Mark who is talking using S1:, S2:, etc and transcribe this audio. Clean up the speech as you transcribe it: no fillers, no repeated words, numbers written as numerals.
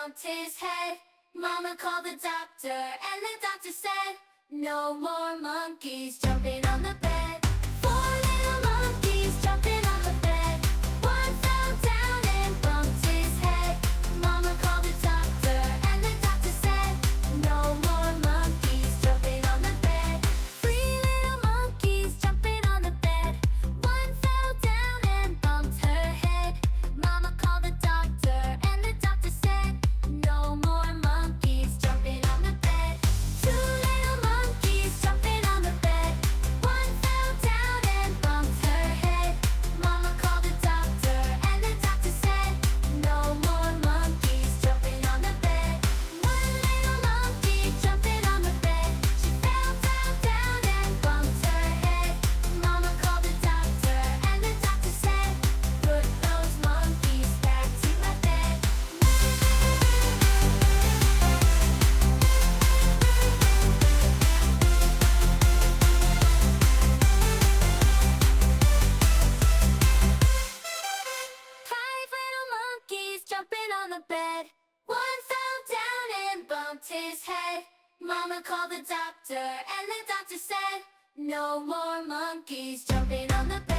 S1: bumped his head. Mama called the doctor, and the doctor said, no more monkeys jumping on the bed. Four little monkeys jumping on the bed. One fell down and bumped his head. Mama called the doctor, and the doctor said, no more monkeys jumping on the bed. Three little monkeys jumping on the bed. One fell down and bumped her head. Mama called the doctor, and the doctor said, no more monkeys jumping on the bed. Two little monkeys jumping on the bed. One fell down and bumped her head. Mama called the doctor, and the doctor said, no more monkeys jumping on the bed. One little monkey jumping on the bed. She fell down and bumped her head. Mama called the doctor, and the doctor said, put those monkeys back to my bed. Five little monkeys jumping on the bed. One fell down and bumped his head. Mama called the doctor, and the doctor said, no more monkeys jumping on the bed.